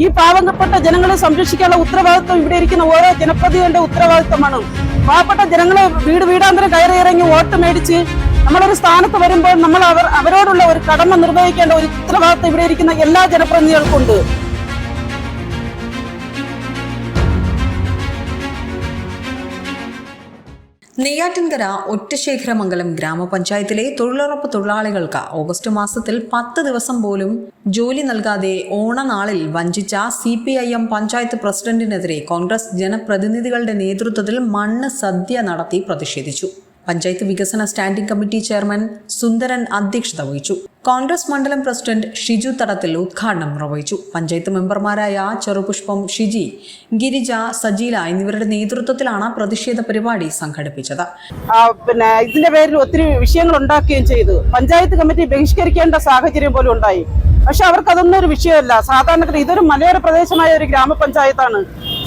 ഈ പാവപ്പെട്ട ജനങ്ങളെ സംരക്ഷിക്കാനുള്ള ഉത്തരവാദിത്വം ഇവിടെ ഇരിക്കുന്ന ഓരോ ജനപ്രതിനിധികളുടെ ഉത്തരവാദിത്വമാണ്. പാവപ്പെട്ട ജനങ്ങളെ വീടാന്തരം കയറി ഇറങ്ങി വോട്ട് മേടിച്ച് നമ്മളൊരു സ്ഥാനത്ത് വരുമ്പോൾ നമ്മൾ അവരോടുള്ള ഒരു കടമ നിർവഹിക്കേണ്ട ഒരു ഉത്തരവാദിത്വം ഇവിടെ ഇരിക്കുന്ന എല്ലാ ജനപ്രതിനിധികൾക്കുണ്ട്. നെയ്യാറ്റിൻകര ഒറ്റശേഖരമംഗലം ഗ്രാമപഞ്ചായത്തിലെ തൊഴിലുറപ്പ് തൊഴിലാളികൾക്ക് ഓഗസ്റ്റ് മാസത്തിൽ 10 ദിവസം പോലും ജോലി നൽകാതെ ഓണനാളിൽ വഞ്ചിച്ച CPIM പഞ്ചായത്ത് പ്രസിഡന്റിനെതിരെ കോൺഗ്രസ് ജനപ്രതിനിധികളുടെ നേതൃത്വത്തിൽ മണ്ണ് സദ്യ നടത്തി പ്രതിഷേധിച്ചു. പഞ്ചായത്ത് വികസന സ്റ്റാൻഡിംഗ് കമ്മിറ്റി ചെയർമാൻ സുന്ദരൻ അധ്യക്ഷത വഹിച്ചു. കോൺഗ്രസ് മണ്ഡലം പ്രസിഡന്റ് ഷിജു തടത്തിൽ ഉദ്ഘാടനം നിർവഹിച്ചു. പഞ്ചായത്ത് മെമ്പർമാരായ ചെറുപുഷ്പം ഷിജി, ഗിരിജ, സജീല എന്നിവരുടെ നേതൃത്വത്തിലാണ് പ്രതിഷേധ പരിപാടി സംഘടിപ്പിച്ചത്. ഇതിന്റെ പേരിൽ ഒത്തിരി വിഷയങ്ങൾ ഉണ്ടാക്കുകയും ചെയ്തു. പഞ്ചായത്ത് കമ്മിറ്റി ബഹിഷ്കരിക്കേണ്ട സാഹചര്യം പോലും ഉണ്ടായി. പക്ഷെ അവർക്കതൊന്നും ഒരു വിഷയമല്ല. സാധാരണക്കാർ ഇതൊരു മലയോര പ്രദേശമായ ഒരു ഗ്രാമപഞ്ചായത്താണ്.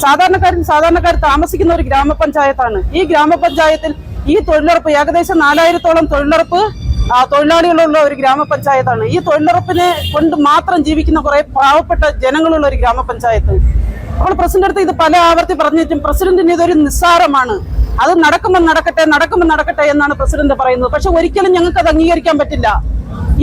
സാധാരണക്കാർ താമസിക്കുന്ന ഒരു ഗ്രാമപഞ്ചായത്താണ്. ഈ ഗ്രാമപഞ്ചായത്തിൽ ഈ തൊഴിലുറപ്പ് ഏകദേശം 4000-ഓളം തൊഴിലാളികളുള്ള ഒരു ഗ്രാമപഞ്ചായത്താണ്. ഈ തൊഴിലുറപ്പിനെ കൊണ്ട് മാത്രം ജീവിക്കുന്ന കുറെ പാവപ്പെട്ട ജനങ്ങളുള്ള ഒരു ഗ്രാമപഞ്ചായത്ത്. അപ്പോൾ പ്രസിഡന്റ് അടുത്ത് ഇത് പല ആവർത്തി പറഞ്ഞിട്ടും പ്രസിഡന്റിന് ഇതൊരു നിസ്സാരമാണ്. അത് നടക്കുമ്പോൾ നടക്കട്ടെ എന്നാണ് പ്രസിഡന്റ് പറയുന്നത്. പക്ഷെ ഒരിക്കലും ഞങ്ങൾക്ക് അത് അംഗീകരിക്കാൻ പറ്റില്ല.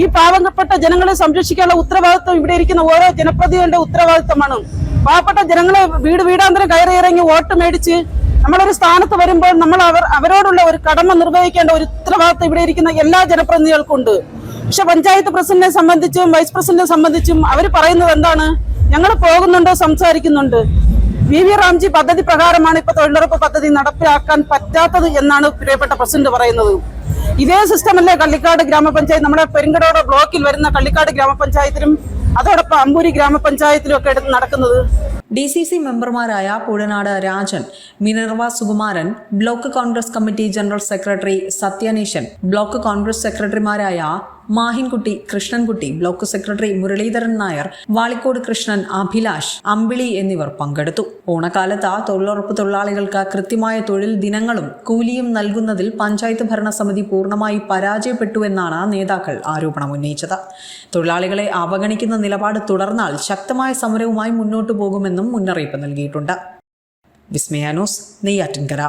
ഈ പാവപ്പെട്ട ജനങ്ങളെ സംരക്ഷിക്കാനുള്ള ഉത്തരവാദിത്വം ഇവിടെ ഇരിക്കുന്ന ഓരോ ജനപ്രതിനിധികളുടെ ഉത്തരവാദിത്വമാണ്. പാവപ്പെട്ട ജനങ്ങളെ വീടാന്തരം കയറി ഇറങ്ങി വോട്ട് മേടിച്ച് നമ്മളൊരു സ്ഥാനത്ത് വരുമ്പോൾ നമ്മൾ അവരോടുള്ള ഒരു കടമ നിർവഹിക്കേണ്ട ഒരു ഉത്തരവാദിത്വം ഇവിടെ ഇരിക്കുന്ന എല്ലാ ജനപ്രതിനിധികൾക്കുണ്ട്. പക്ഷെ പഞ്ചായത്ത് പ്രസിഡന്റിനെ സംബന്ധിച്ചും വൈസ് പ്രസിഡന്റിനെ സംബന്ധിച്ചും അവർ പറയുന്നത് എന്താണ്? ഞങ്ങൾ പോകുന്നുണ്ട്, സംസാരിക്കുന്നുണ്ട്. VV റാംജി പദ്ധതി പ്രകാരമാണ് ഇപ്പൊ തൊഴിലുറപ്പ് പദ്ധതി നടപ്പിലാക്കാൻ പറ്റാത്തത് എന്നാണ് പ്രിയപ്പെട്ട പ്രസിഡന്റ് പറയുന്നത്. ഇതേ സിസ്റ്റമല്ലേ കള്ളിക്കാട് ഗ്രാമപഞ്ചായത്ത്, നമ്മുടെ പെരുങ്കടോട് ബ്ലോക്കിൽ വരുന്ന കള്ളിക്കാട് ഗ്രാമപഞ്ചായത്തിലും അതോടൊപ്പം അമ്പൂരി ഗ്രാമപഞ്ചായത്തിലും ഒക്കെ നടക്കുന്നത്? DCC മെമ്പർമാരായ Poozhanad Rajan, Minerva Sukumaran, block Congress committee general secretary Sathyaneesan, block Congress സെക്രട്ടറിമാരായ മാഹിൻകുട്ടി, കൃഷ്ണൻകുട്ടി, ബ്ലോക്ക് സെക്രട്ടറി മുരളീധരൻ നായർ, വാളിക്കോട് കൃഷ്ണൻ, അഭിലാഷ്, അമ്പിളി എന്നിവർ പങ്കെടുത്തു. ഓണക്കാലത്ത് തൊഴിലുറപ്പ് തൊഴിലാളികൾക്ക് കൃത്യമായ തൊഴിൽ ദിനങ്ങളും കൂലിയും നൽകുന്നതിൽ പഞ്ചായത്ത് ഭരണസമിതി പൂർണ്ണമായി പരാജയപ്പെട്ടുവെന്നാണ് നേതാക്കൾ ആരോപണം ഉന്നയിച്ചത്. തൊഴിലാളികളെ അവഗണിക്കുന്ന നിലപാട് തുടർന്നാൽ ശക്തമായ സമരവുമായി മുന്നോട്ടു പോകുമെന്നും മുന്നറിയിപ്പ് നൽകിയിട്ടുണ്ട്. വിസ്മയ ന്യൂസ്, നെയ്യാറ്റിൻകര.